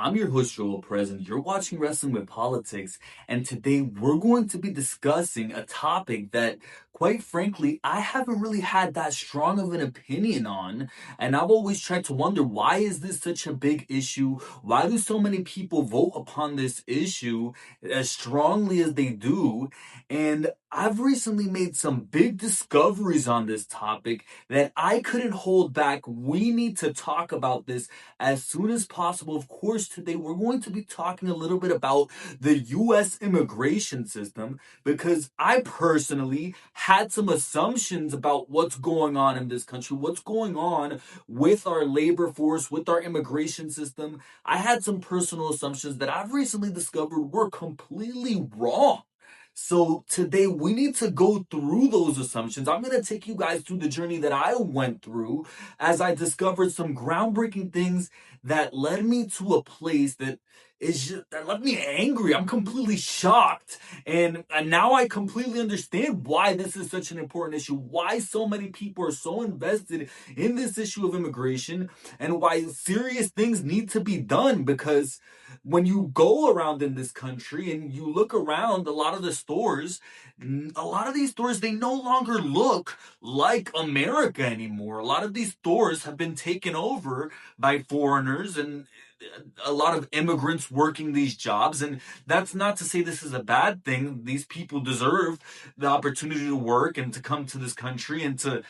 I'm your host, Joel Perez, and you're watching Wrestling with Politics. And today we're going to be discussing a topic that, quite frankly, I haven't really had that strong of an opinion on. And I've always tried to wonder, why is this such a big issue? Why do so many people vote upon this issue as strongly as they do? And I've recently made some big discoveries on this topic that I couldn't hold back. We need to talk about this as soon as possible. Of course, today we're going to be talking a little bit about the US immigration system because I personally had some assumptions about what's going on in this country, what's going on with our labor force, with our immigration system. I had some personal assumptions that I've recently discovered were completely wrong. So today we need to go through those assumptions. I'm going to take you guys through the journey that I went through as I discovered some groundbreaking things that led me to a place that left me angry. I'm completely shocked. And now I completely understand why this is such an important issue, why so many people are so invested in this issue of immigration, and why serious things need to be done. Because when you go around in this country and you look around a lot of the stores, a lot of these stores, they no longer look like America anymore. A lot of these stores have been taken over by foreigners and a lot of immigrants working these jobs. And that's not to say this is a bad thing. These people deserve the opportunity to work and to come to this country and to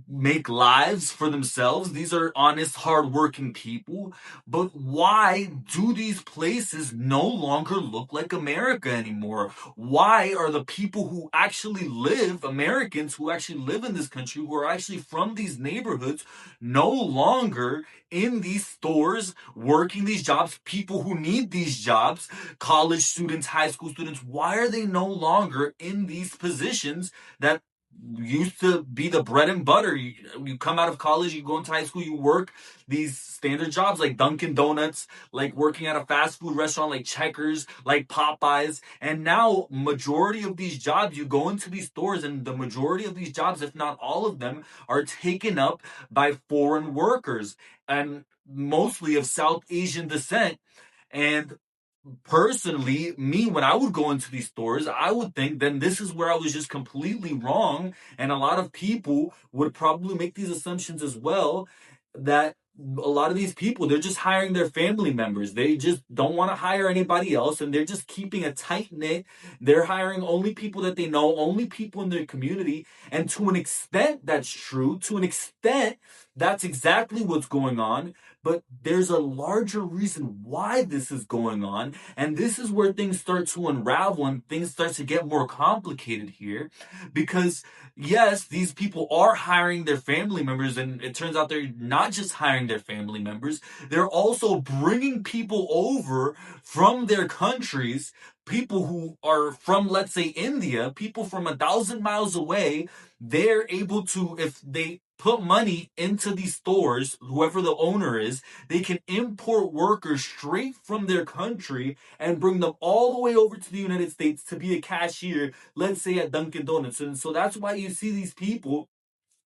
make lives for themselves. These are honest, hardworking people. But why do these places no longer look like America anymore? Why are the people who actually live, Americans who actually live in this country, who are actually from these neighborhoods, no longer in these stores working these jobs? People who need these jobs, college students, high school students, why are they no longer in these positions that used to be the bread and butter? You come out of college, you go into high school, you work these standard jobs like Dunkin' Donuts, like working at a fast food restaurant like Checkers, like Popeyes. And now majority of these jobs, you go into these stores and the majority of these jobs, if not all of them, are taken up by foreign workers, and mostly of South Asian descent. And personally, me, when I would go into these stores, I would think then this is where I was just completely wrong. And a lot of people would probably make these assumptions as well, that a lot of these people, they're just hiring their family members. They just don't want to hire anybody else, and they're just keeping a tight knit. They're hiring only people that they know, only people in their community. And to an extent, that's true. To an extent, that's exactly what's going on. But there's a larger reason why this is going on. And this is where things start to unravel and things start to get more complicated here. Because, yes, these people are hiring their family members. And it turns out they're not just hiring their family members, they're also bringing people over from their countries. People who are from, let's say, India, people from 1,000 miles away, they're able to, if they put money into these stores, whoever the owner is, they can import workers straight from their country and bring them all the way over to the United States to be a cashier, let's say at Dunkin' Donuts. And so that's why you see these people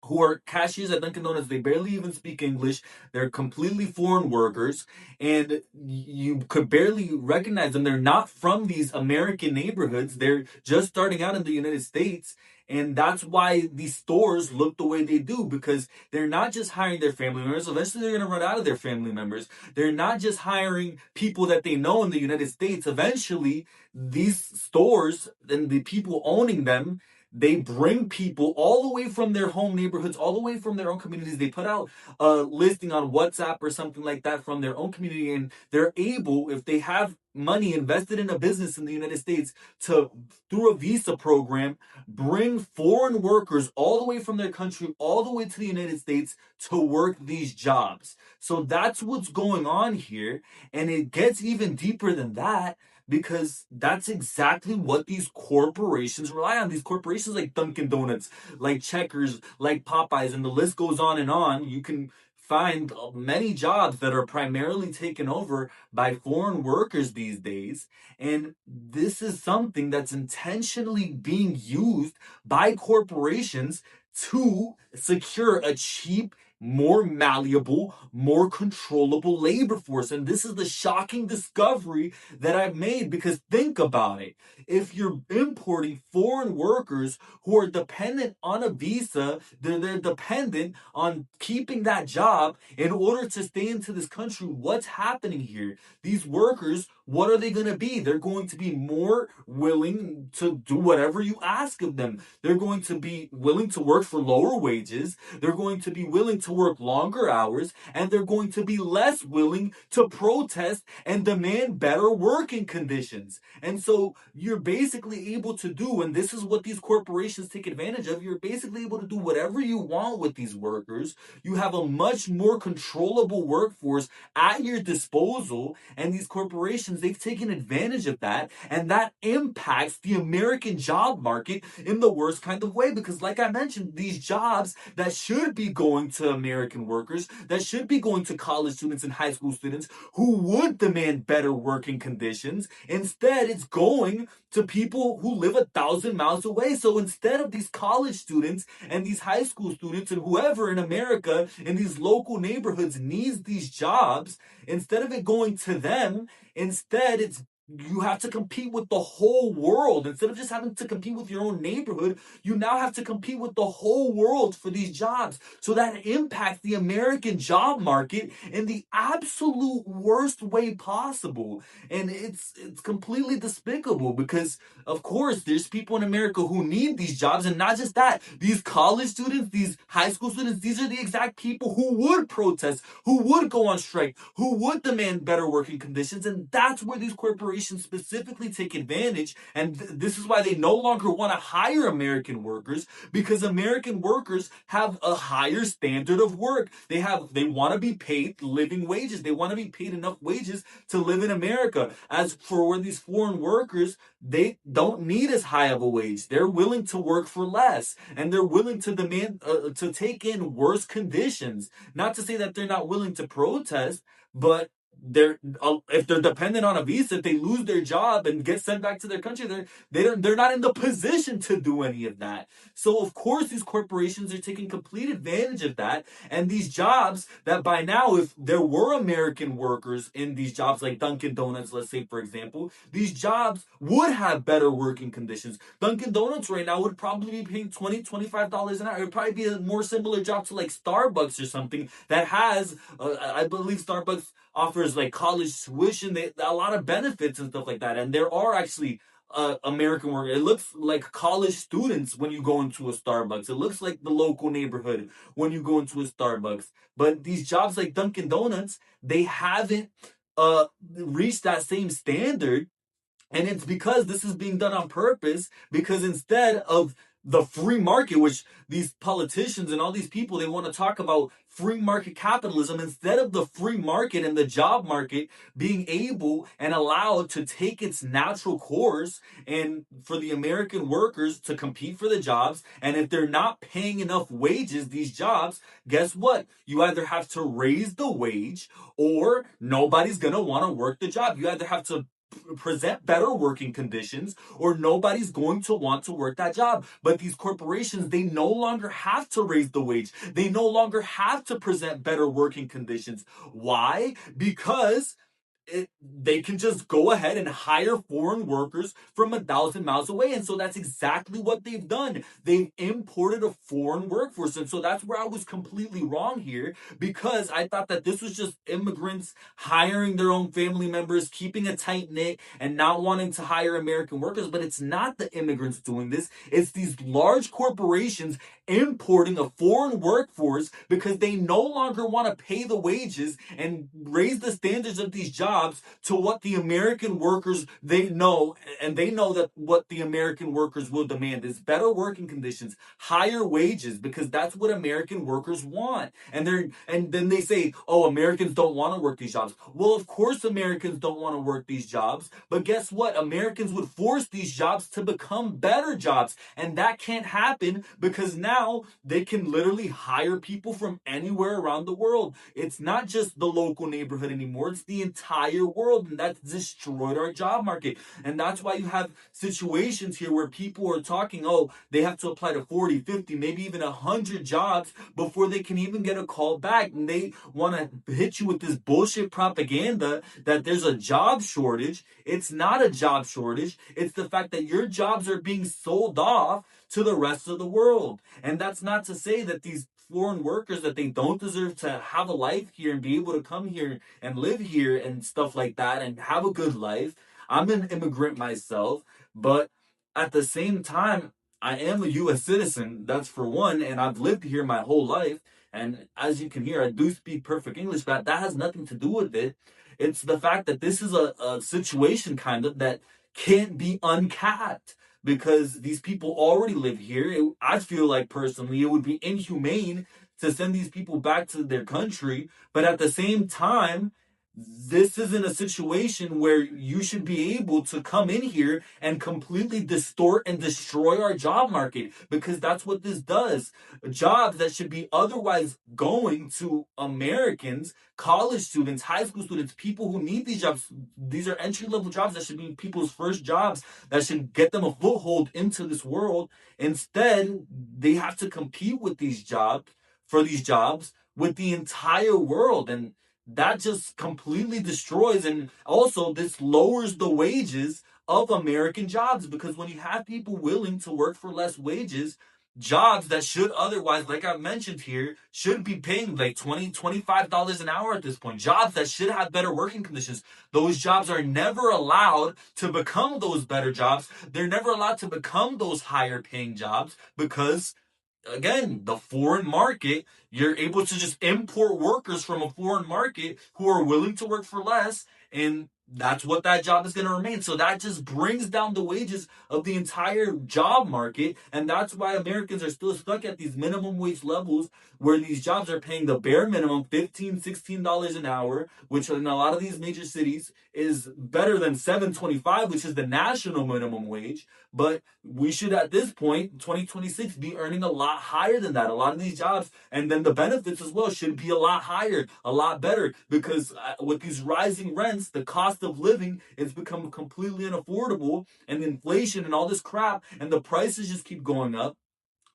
who are cashiers at Dunkin' Donuts. They barely even speak English. They're completely foreign workers, and you could barely recognize them. They're not from these American neighborhoods. They're just starting out in the United States. And that's why these stores look the way they do, because they're not just hiring their family members. Eventually, they're going to run out of their family members. They're not just hiring people that they know in the United States. Eventually, these stores and the people owning them, they bring people all the way from their home neighborhoods, all the way from their own communities. They put out a listing on WhatsApp or something like that from their own community, and they're able, if they have money invested in a business in the United States, to, through a visa program, bring foreign workers all the way from their country, all the way to the United States to work these jobs. So that's what's going on here. And it gets even deeper than that, because that's exactly what these corporations rely on. These corporations like Dunkin' Donuts, like Checkers, like Popeyes, and the list goes on and on. You can find many jobs that are primarily taken over by foreign workers these days. And this is something that's intentionally being used by corporations to secure a cheap more malleable, more controllable labor force. And this is the shocking discovery that I've made, because think about it. If you're importing foreign workers who are dependent on a visa, they're dependent on keeping that job in order to stay into this country. What's happening here? These workers, what are they going to be? They're going to be more willing to do whatever you ask of them. They're going to be willing to work for lower wages. They're going to be willing to work longer hours, and they're going to be less willing to protest and demand better working conditions. And so you're basically able to do, and this is what these corporations take advantage of, you're basically able to do whatever you want with these workers. You have a much more controllable workforce at your disposal, and these corporations, they've taken advantage of that, and that impacts the American job market in the worst kind of way, because like I mentioned, these jobs that should be going to American workers, that should be going to college students and high school students who would demand better working conditions, instead it's going to people who live 1,000 miles away. So instead of these college students and these high school students and whoever in America in these local neighborhoods needs these jobs, instead of it going to them, instead you have to compete with the whole world. Instead of just having to compete with your own neighborhood, you now have to compete with the whole world for these jobs. So that impacts the American job market in the absolute worst way possible. And it's completely despicable, because of course there's people in America who need these jobs, and not just that, these college students, these high school students, these are the exact people who would protest, who would go on strike, who would demand better working conditions. And that's where these corporations specifically take advantage. And this is why they no longer want to hire American workers, because American workers have a higher standard of work. They want to be paid living wages. They want to be paid enough wages to live in America. As for these foreign workers, they don't need as high of a wage. They're willing to work for less, and they're willing to demand to take in worse conditions. Not to say that they're not willing to protest, but if they're dependent on a visa, if they lose their job and get sent back to their country, they're not in the position to do any of that. So of course these corporations are taking complete advantage of that, and these jobs that by now, if there were American workers in these jobs like Dunkin' Donuts, let's say for example, these jobs would have better working conditions. Dunkin' Donuts right now would probably be paying $20-$25 an hour. It would probably be a more similar job to like Starbucks or something that has I believe Starbucks offers like college tuition, a lot of benefits and stuff like that. And there are actually American work. It looks like college students when you go into a Starbucks. It looks like the local neighborhood when you go into a Starbucks. But these jobs like Dunkin' Donuts, they haven't reached that same standard, and it's because this is being done on purpose, because instead of the free market, which these politicians and all these people, they want to talk about free market capitalism, instead of the free market and the job market being able and allowed to take its natural course, and for the American workers to compete for the jobs, and if they're not paying enough wages, these jobs, guess what? You either have to raise the wage, or nobody's going to want to work the job. You either have to present better working conditions, or nobody's going to want to work that job. But these corporations, they no longer have to raise the wage. They no longer have to present better working conditions. Why? Because they can just go ahead and hire foreign workers from 1,000 miles away. And so that's exactly what they've done. They've imported a foreign workforce. And so that's where I was completely wrong here, because I thought that this was just immigrants hiring their own family members, keeping a tight knit, and not wanting to hire American workers. But it's not the immigrants doing this. It's these large corporations importing a foreign workforce because they no longer want to pay the wages and raise the standards of these jobs to what the American workers they know, and they know that what the American workers will demand is better working conditions, higher wages, because that's what American workers want. And then they say, "Oh, Americans don't want to work these jobs." Well, of course Americans don't want to work these jobs, but guess what? Americans would force these jobs to become better jobs, and that can't happen because now now they can literally hire people from anywhere around the world. It's not just the local neighborhood anymore, it's the entire world, and that's destroyed our job market. And that's why you have situations here where people are talking, oh, they have to apply to 40, 50, maybe even 100 jobs before they can even get a call back. And they want to hit you with this bullshit propaganda that there's a job shortage. It's not a job shortage. It's the fact that your jobs are being sold off to the rest of the world. And that's not to say that these foreign workers, that they don't deserve to have a life here and be able to come here and live here and stuff like that and have a good life. I'm an immigrant myself, but at the same time, I am a U.S. citizen, that's for one, and I've lived here my whole life. And as you can hear, I do speak perfect English, but that has nothing to do with it. It's the fact that this is a situation kind of that can't be uncapped because these people already live here. I feel like personally it would be inhumane to send these people back to their country, but at the same time, this isn't a situation where you should be able to come in here and completely distort and destroy our job market, because that's what this does. Jobs that should be otherwise going to Americans, college students, high school students, people who need these jobs. These are entry level jobs that should be people's first jobs that should get them a foothold into this world. Instead, they have to compete with these jobs with the entire world. And that just completely destroys, and also this lowers the wages of American jobs, because when you have people willing to work for less wages, jobs that should otherwise, like I mentioned here, should be paying like $25 an hour at this point, jobs that should have better working conditions, those jobs are never allowed to become those better jobs. They're never allowed to become those higher paying jobs because, again, the foreign market, you're able to just import workers from a foreign market who are willing to work for less, and that's what that job is going to remain. So that just brings down the wages of the entire job market, and that's why Americans are still stuck at these minimum wage levels where these jobs are paying the bare minimum $15, $16 an hour, which in a lot of these major cities is better than $7.25, which is the national minimum wage. But we should, at this point, 2026, be earning a lot higher than that. A lot of these jobs, and then the benefits as well, should be a lot higher, a lot better, because with these rising rents, the cost of living has become completely unaffordable, and inflation and all this crap, and the prices just keep going up.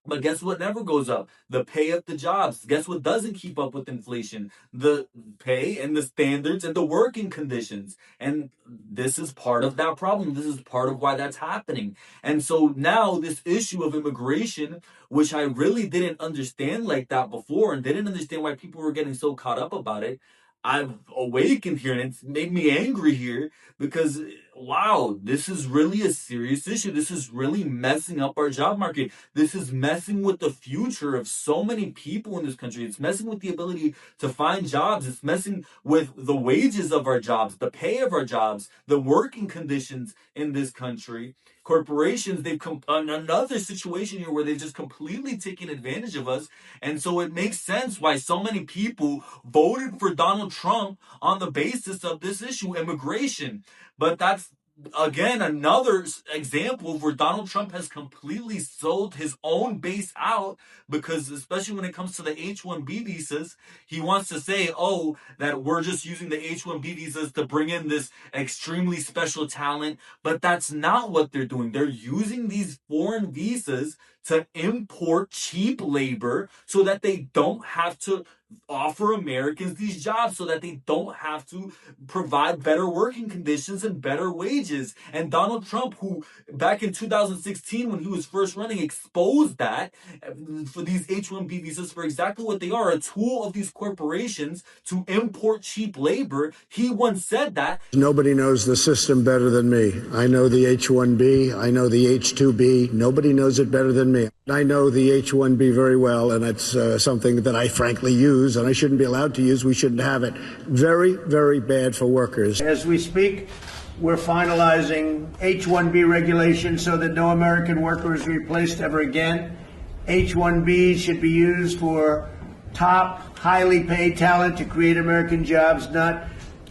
But guess what never goes up? The pay of the jobs. Guess what doesn't keep up with inflation? The pay and the standards and the working conditions. And this is part of that problem. This is part of why that's happening. And so now this issue of immigration, which I really didn't understand like that before and didn't understand why people were getting so caught up about it, I've awakened here, and it's made me angry here because, wow, this is really a serious issue. This is really messing up our job market. This is messing with the future of so many people in this country. It's messing with the ability to find jobs. It's messing with the wages of our jobs, the pay of our jobs, the working conditions in this country. Corporations, they've come another situation here where they've just completely taken advantage of us. And so it makes sense why so many people voted for Donald Trump on the basis of this issue, immigration. But that's, again, another example of where Donald Trump has completely sold his own base out, because especially when it comes to the H-1B visas, he wants to say, oh, that we're just using the H-1B visas to bring in this extremely special talent. But that's not what they're doing. They're using these foreign visas to import cheap labor so that they don't have to offer Americans these jobs, so that they don't have to provide better working conditions and better wages. And Donald Trump, who back in 2016, when he was first running, exposed that for these H-1B visas for exactly what they are, a tool of these corporations to import cheap labor. He once said that nobody knows the system better than me. I know the H-1B, I know the H-2B. Nobody knows it better than me. I know the H-1B very well, and it's something that I frankly use, and I shouldn't be allowed to use. We shouldn't have it. Very, very bad for workers. As we speak, we're finalizing H-1B regulations so that no American worker is replaced ever again. H-1Bs should be used for top, highly paid talent to create American jobs, not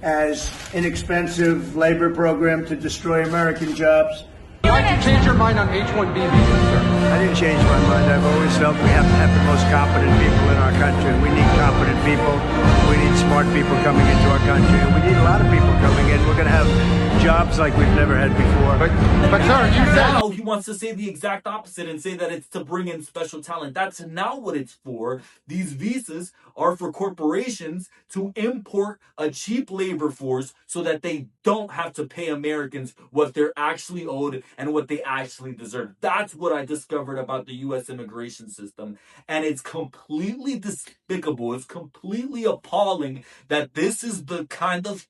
as inexpensive labor program to destroy American jobs. Why did you change your mind on H-1B visas, sir? I didn't change my mind. I've always felt we have to have the most competent people in our country. We need competent people. We need smart people coming into our country. And we need a lot of people coming in. We're going to have jobs like we've never had before. But sir, you said... Now he wants to say the exact opposite and say that it's to bring in special talent. That's not what it's for. These visas are for corporations to import a cheap labor force so that they don't have to pay Americans what they're actually owed and what they actually deserve. That's what I discovered about the U.S. immigration system. And it's completely despicable. It's completely appalling that this is the kind of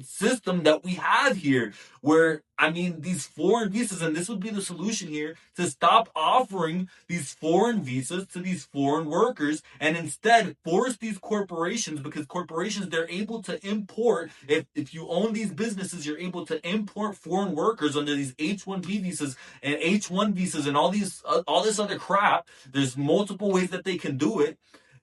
system that we have here, where these foreign visas, and this would be the solution here, to stop offering these foreign visas to these foreign workers and instead force these corporations, because corporations, they're able to import, if you own these businesses, you're able to import foreign workers under these H-1B visas and H-1 visas and all this other crap. There's multiple ways that they can do it.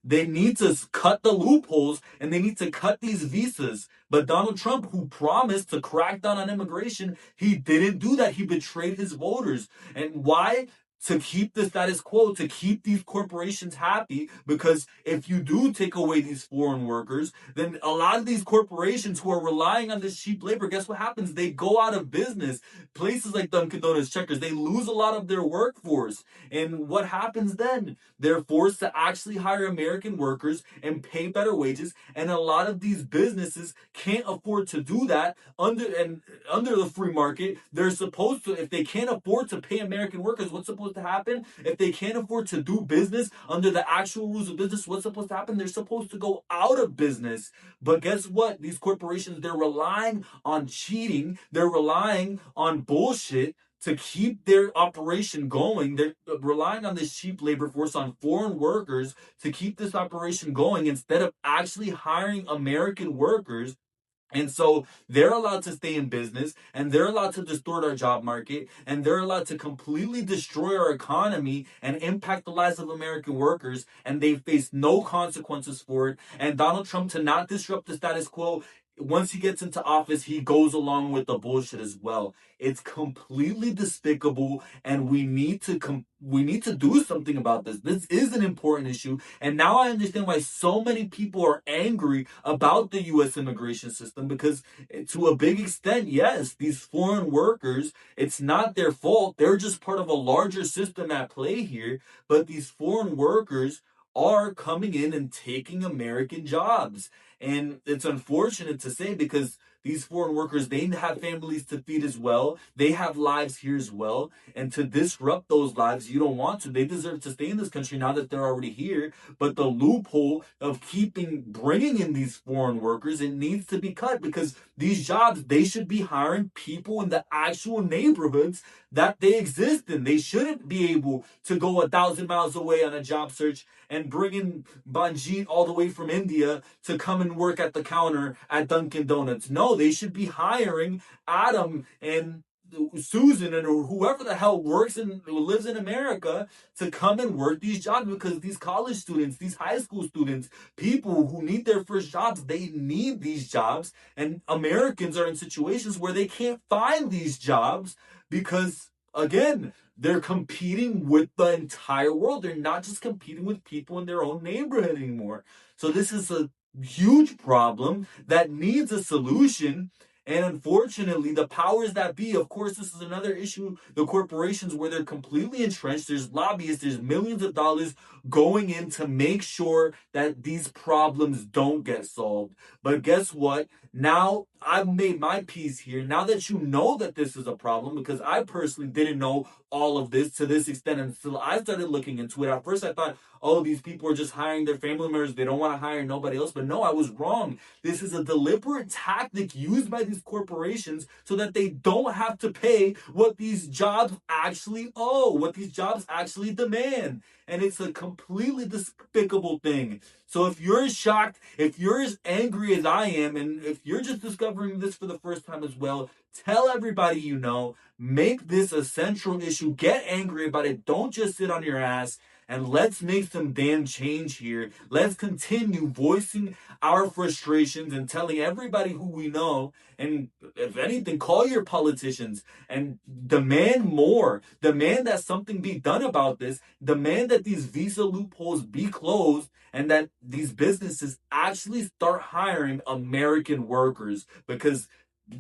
They need to cut the loopholes and they need to cut these visas. But Donald Trump, who promised to crack down on immigration, he didn't do that. He betrayed his voters. And why? To keep the status quo, to keep these corporations happy, because if you do take away these foreign workers, then a lot of these corporations who are relying on this cheap labor, guess what happens? They go out of business. Places like Dunkin' Donuts, Checkers, they lose a lot of their workforce. And what happens then? They're forced to actually hire American workers and pay better wages. And a lot of these businesses can't afford to do that under the free market. They're supposed to, if they can't afford to pay American workers, what's supposed to happen? If they can't afford to do business under the actual rules of business, what's supposed to happen? They're supposed to go out of business. But guess what? These corporations, they're relying on cheating. They're relying on bullshit to keep their operation going. They're relying on this cheap labor force, on foreign workers, to keep this operation going instead of actually hiring American workers. And so they're allowed to stay in business, and they're allowed to distort our job market, and they're allowed to completely destroy our economy and impact the lives of American workers, and they face no consequences for it. And Donald Trump, to not disrupt the status quo, once he gets into office, he goes along with the bullshit as well. It's completely despicable, and we need to do something about this. This is an important issue, and now I understand why so many people are angry about the U.S. immigration system, because to a big extent, yes, these foreign workers, it's not their fault. They're just part of a larger system at play here, but these foreign workers are coming in and taking American jobs. And it's unfortunate to say, because these foreign workers, they have families to feed as well. They have lives here as well. And to disrupt those lives, you don't want to. They deserve to stay in this country now that they're already here. But the loophole of bringing in these foreign workers, it needs to be cut, because these jobs, they should be hiring people in the actual neighborhoods that they exist in. They shouldn't be able to go 1,000 miles away on a job search and bring in Banjit all the way from India to come and work at the counter at Dunkin' Donuts. No, they should be hiring Adam and Susan and whoever the hell lives in America to come and work these jobs, because these college students, these high school students, people who need their first jobs, they need these jobs. And Americans are in situations where they can't find these jobs because, again, they're competing with the entire world. They're not just competing with people in their own neighborhood anymore. So this is a huge problem that needs a solution. And unfortunately, the powers that be, of course, this is another issue, the corporations, where they're completely entrenched. There's lobbyists, there's millions of dollars going in to make sure that these problems don't get solved. But guess what? Now I've made my peace here. Now that you know that this is a problem, because I personally didn't know all of this to this extent until I started looking into it. At first I thought, oh, these people are just hiring their family members. They don't want to hire nobody else. But no, I was wrong. This is a deliberate tactic used by these corporations so that they don't have to pay what these jobs actually owe, what these jobs actually demand. And it's a completely despicable thing. So if you're as shocked, if you're as angry as I am, and if you're just discovering this for the first time as well, tell everybody you know. Make this a central issue. Get angry about it. Don't just sit on your ass. and let's make some damn change here. Let's continue voicing our frustrations and telling everybody who we know, and if anything, call your politicians and demand more. Demand that something be done about this. Demand that these visa loopholes be closed and that these businesses actually start hiring American workers, because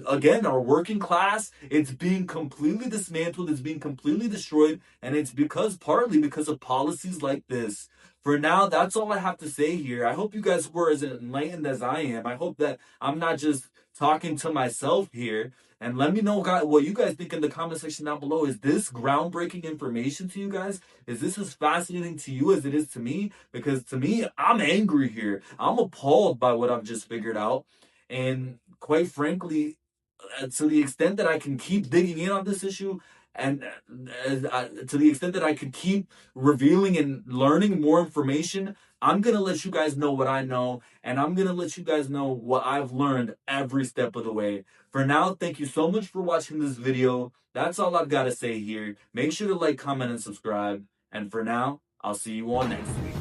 again, our working class, it's being completely dismantled, it's being completely destroyed, and it's partly because of policies like this. For now, that's all I have to say here. I hope you guys were as enlightened as I am. I hope that I'm not just talking to myself here. And let me know what you guys think in the comment section down below. Is this groundbreaking information to you guys? Is this as fascinating to you as it is to me? Because to me, I'm angry here. I'm appalled by what I've just figured out. And quite frankly, to the extent that I can keep digging in on this issue, and to the extent that I can keep revealing and learning more information, I'm going to let you guys know what I know, and I'm going to let you guys know what I've learned every step of the way. For now, thank you so much for watching this video. That's all I've got to say here. Make sure to like, comment, and subscribe. And for now, I'll see you all next week.